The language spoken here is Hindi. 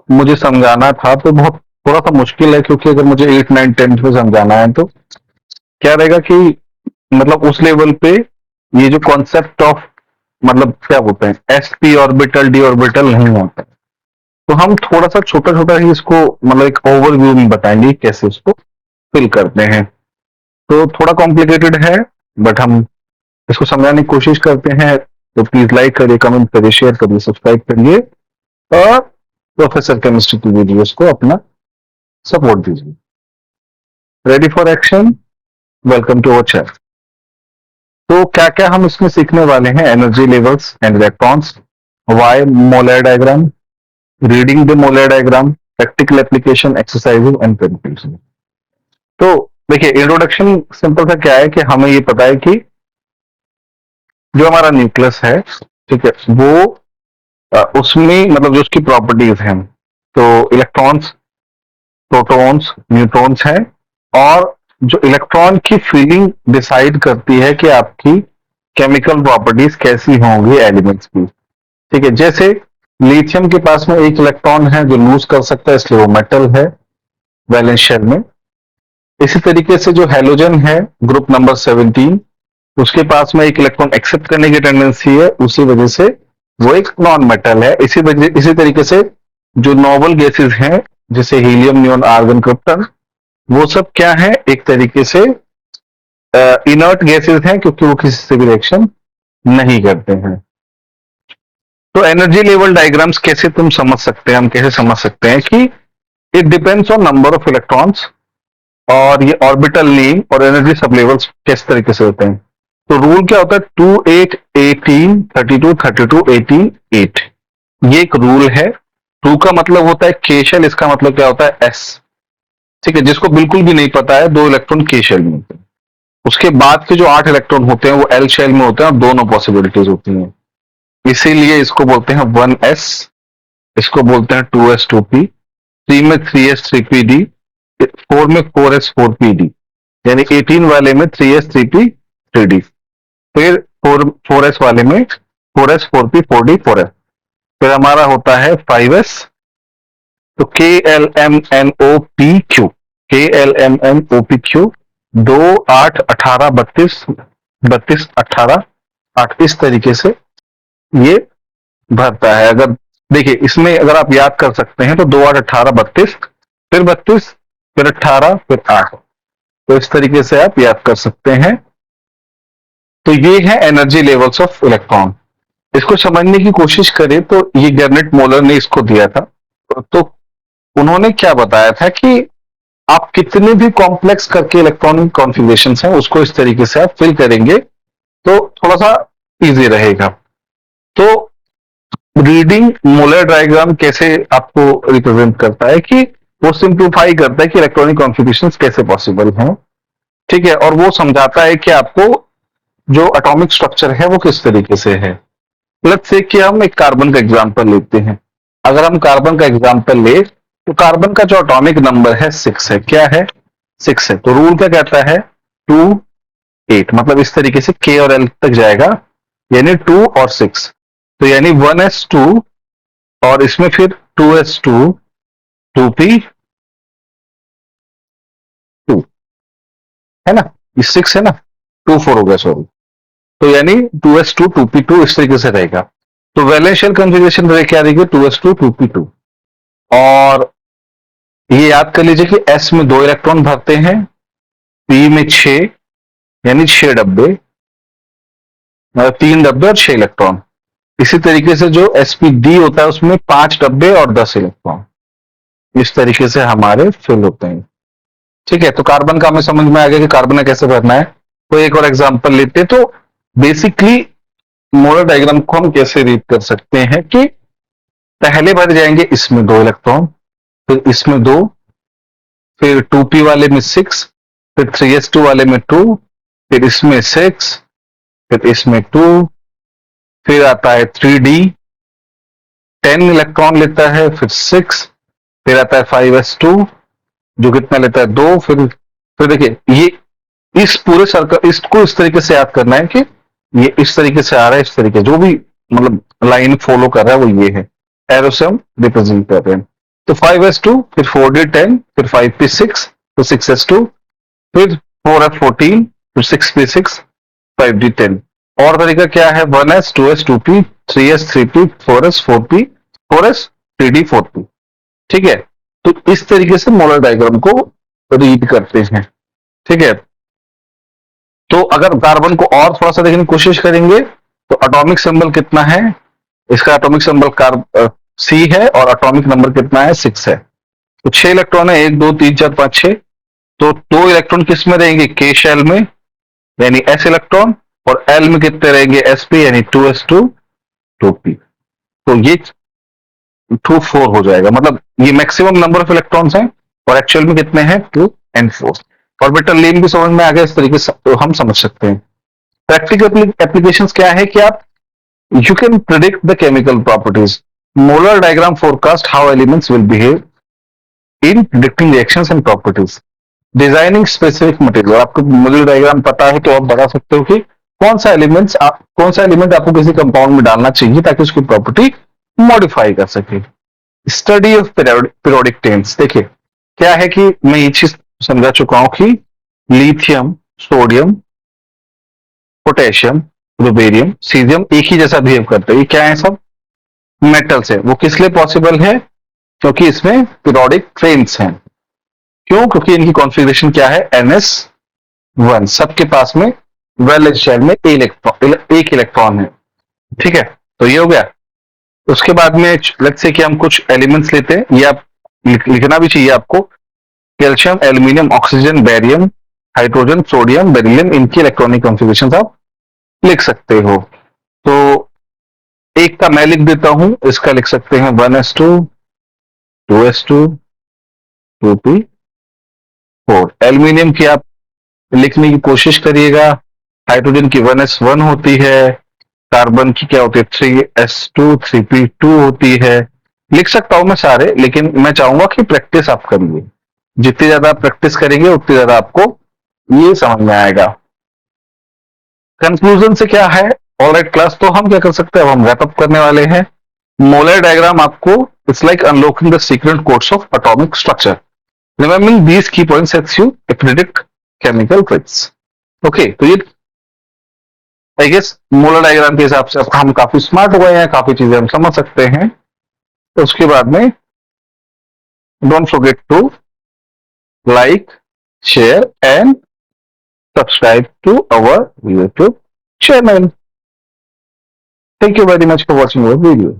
मुझे समझाना था तो बहुत थोड़ा सा मुश्किल है, क्योंकि अगर मुझे 8 9 10th में समझाना है तो क्या रहेगा कि मतलब उस लेवल पे ये जो कॉन्सेप्ट ऑफ मतलब क्या बोलते हैं S P orbital D orbital नहीं होता। तो हम थोड़ा सा छोटा छोटा ही इसको मतलब एक ओवरव्यू में बताएंगे कैसे उसको फिल करते हैं। तो थोड़ा कॉम्प्लिकेटेड है, बट हम इसको समझाने की कोशिश करते हैं। तो प्लीज लाइक करिए, कमेंट करिए, शेयर करिए, सब्सक्राइब करिए और प्रोफेसर केमिस्ट्री की वीडियोस को अपना सपोर्ट दीजिए। Ready for action, welcome to our channel. तो क्या क्या हम इसमें सीखने वाले हैं? Energy levels and electrons, why molar diagram, reading the molar diagram, practical application, exercise and conclusion. तो देखिए, इंट्रोडक्शन सिंपल सा क्या है कि हमें ये पता है कि जो हमारा न्यूक्लियस है, ठीक है, वो उसमें मतलब जो उसकी प्रॉपर्टीज हैं, तो इलेक्ट्रॉन्स, प्रोटॉन्स, न्यूट्रॉन्स हैं। और जो इलेक्ट्रॉन की फीलिंग डिसाइड करती है कि आपकी केमिकल प्रॉपर्टीज कैसी होंगी एलिमेंट्स की। ठीक है, जैसे लिथियम के पास में एक इलेक्ट्रॉन है जो लूज कर सकता है, इसलिए वो मेटल है वैलेंस शेल में। इसी तरीके से जो हेलोजन है ग्रुप नंबर 17, उसके पास में एक इलेक्ट्रॉन एक्सेप्ट करने की टेंडेंसी है, उसी वजह से वो एक नॉन मेटल है। इसी तरीके से जो नोबल गैसेस हैं जैसे हीलियम, नियोन, आर्गन, क्रिप्टन, वो सब क्या है, एक तरीके से इनर्ट गैसेस हैं, क्योंकि वो किसी से भी रिएक्शन नहीं करते हैं। तो एनर्जी लेवल डायग्राम्स कैसे तुम समझ सकते हैं, हम कैसे समझ सकते हैं कि it depends on number of electrons, और ये ऑर्बिटल नेम और एनर्जी सब लेवल्स किस तरीके से होते हैं। तो रूल क्या होता है? 2 8 18 32 32 18 8, ये एक रूल है। 2 का मतलब होता है के शेल, इसका मतलब क्या होता है? एस। ठीक है, जिसको बिल्कुल भी नहीं पता है, 2 इलेक्ट्रॉन के शेल में होते हैं। उसके बाद के जो 8 इलेक्ट्रॉन होते हैं वो एल शेल में होते हैं, और दोनों पॉसिबिलिटीज होती हैं। इसीलिए इसको बोलते हैं 1s, इसको बोलते हैं 2s 2p, 3 में 3s 3pd, 4 में 4s 4pd, यानी 18 वाले में 3s 3p 3d, फिर 4s वाले में 4s 4p 4d 4s, फिर हमारा होता है 5s। तो K L M N O P Q, K L M N O P Q, 2 8 18 32 32 18 8, इस तरीके से ये भरता है। अगर देखिए इसमें अगर आप याद कर सकते हैं तो 2 8 18 32, फिर 32, फिर 18, फिर 8, तो इस तरीके से आप याद कर सकते हैं। तो ये है एनर्जी लेवल्स ऑफ इलेक्ट्रॉन। इसको समझने की कोशिश करें तो ये गैर्नेट मोलर ने इसको दिया था। तो उन्होंने क्या बताया था कि आप कितने भी कॉम्प्लेक्स करके इलेक्ट्रॉनिक कॉन्फ़िगरेशन हैं उसको इस तरीके से आप फिल करेंगे तो थोड़ा सा इजी रहेगा। तो रीडिंग मोलर डायग्राम कैसे आपको रिप्रेजेंट करता है कि वो सिंप्लीफाई करता है कि इलेक्ट्रॉनिक कॉन्फ़िगरेशंस कैसे पॉसिबल हैं। ठीक है, और वो समझाता है कि आपको जो एटॉमिक स्ट्रक्चर है वो किस तरीके से है। लेट्स से कि हम एक कार्बन का एग्जांपल लेते हैं। अगर हम कार्बन का एग्जांपल ले तो कार्बन का जो एटॉमिक नंबर है 6 है। क्या है? 6 है। तो रूल क्या कहता है? 2 8, मतलब इस तरीके से के और एल तक जाएगा, यानी 2 और 6, तो यानी 1s2, और इसमें फिर 2s2 2p2, है ना? ये 6 है ना, 2 4 हो गया, सॉरी। तो यानी 2s2 2p2 इस तरीके से रहेगा। तो वैलेंस शेल कॉन्फ़िगरेशन क्या रहेगी? 2s2 2p2। और ये याद कर लीजिए कि s में 2 इलेक्ट्रॉन भरते हैं, p में 6, यानी 6 डब्बे, 3 डब्बे और 6 इलेक्ट्रॉन। इसी तरीके से जो sp_d होता है उसमें 5 डब्बे और 10 इलेक्ट्रॉन, इस तरीके से हमारे फिल होते हैं। ठीक है, तो कार्बन का हमें समझ में आ गया कि कार्बन का कैसे भरना है। तो एक और एग्जांपल लेते हैं। तो बेसिकली मोलर डायग्राम को हम कैसे रीड कर सकते हैं कि पहले भर जाएंगे इसमें 2 इलेक्ट्रॉन, फिर इसमें 2, फिर 2p वाले में 6, फिर 3s2 वाले में 2, फिर इसमें 6, फिर इसमें 2, फिर आता है 3d, 10 इलेक्ट्रॉन लेता है, फिर 6, फिर आता है 5s2 जो कितना लेता है 2, फिर देखिए ये इस पूरे सर्कल इसको इस तरीके से याद करना है कि ये इस तरीके से आ रहा है, इस तरीके जो भी मतलब लाइन फॉलो कर रहा है वो ये है, एरो से हम रिप्रेजेंट कर रहे हैं। तो 5s2, फिर 4d10, फिर 5p6, तो 6s2, फिर 4f14, फिर 6p6, 5d10। और तरीका क्या है, 1s, 2s, 2p, 3s, 3p, 4s, 4p, 4s, 3d, 4p। ठीक है, तो इस तरीके से मोलर डायग्राम को रीड करते हैं। ठीक है, तो अगर कार्बन को और थोड़ा सा देखने की कोशिश करेंगे तो एटॉमिक सिंबल कितना है, इसका एटॉमिक सिंबल सी है और एटॉमिक नंबर कितना है, 6 है। तो 6 इलेक्ट्रॉन है, 1 2 3 4 5 6। तो 2 इलेक्ट्रॉन किस में रहेंगे, के शेल में, यानी एस इलेक्ट्रॉन, और एल में कितने रहेंगे, sp, यानी 2s2, 2p। तो ये 2 4 हो जाएगा, मतलब ये मैक्सिमम नंबर ऑफ इलेक्ट्रॉन्स हैं और एक्चुअल में कितने हैं, 2 and 4। ऑर्बिटल नेम भी समझ में आ गया, इस तरीके से तो हम समझ सकते हैं। प्रैक्टिकल एप्लीकेशंस क्या है कि आप you can predict the chemical properties. Molar diagram forecast how elements will behave in predicting reactions and properties. Designing specific material, आपको मोलर डायग्राम पता है तो आप बता सकते हो कि कौन सा एलिमेंट आपको किसी कंपाउंड में डालना चाहिए ताकि उसकी प्रॉपर्टी मॉडिफाई कर सके। स्टडी ऑफ पीरियोडिक टेम्स, देखिए क्या है कि मैं ये चीज समझा चुका हूं कि लिथियम, सोडियम, पोटेशियम, रुबेरियम, सीजियम एक ही जैसा बिहेव करते हैं। ये क्या है, सब मेटल्स है। वो किस लिए पॉसिबल है, क्योंकि इसमें पीरियोडिक ट्रेन्स हैं। क्यों, क्योंकि इनकी कॉन्फ़िगरेशन क्या है, ns1, सबके पास में वैलेंस शेल में एक इलेक्ट्रॉन है। ठीक है, तो ये हो गया। उसके बाद में लेट्स से कि हम कुछ एलिमेंट्स लेते हैं, ये आप लिखना भी चाहिए आपको। Calcium, aluminium, oxygen, barium, hydrogen, sodium, beryllium, इनकी इलेक्ट्रॉनिक कॉन्फ़िगरेशन आप लिख सकते हो। तो एक का मैं लिख देता हूं, इसका लिख सकते हैं 1s2, 2s2, 2p4। एल्यूमिनियम की आप लिखने की कोशिश करिएगा। हाइड्रोजन की 1s1 होती है। कार्बन की क्या होती है, 3s2, 3p2 होती है। लिख सकता हूं मैं सारे, लेकिन मैं चाहूंगा कि प्रैक्टिस आप करिए। जितनी ज्यादा प्रैक्टिस करेंगे उतनी ज्यादा आपको ये समझ में आएगा। कंक्लूजन से क्या है, ऑलराइट क्लास, तो हम क्या कर सकते हैं, अब हम रैप अप करने वाले हैं। मोलर डायग्राम आपको it's like unlocking the secret codes of atomic structure. Remembering these key points helps you to predict chemical tricks. Okay, तो ये आई गेस मोलर डायग्राम के हिसाब से हम काफी स्मार्ट हो गए हैं, काफी चीजें हम समझ सकते हैं। तो उसके बाद में don't forget to like, share and subscribe to our YouTube channel. Thank you very much for watching our video.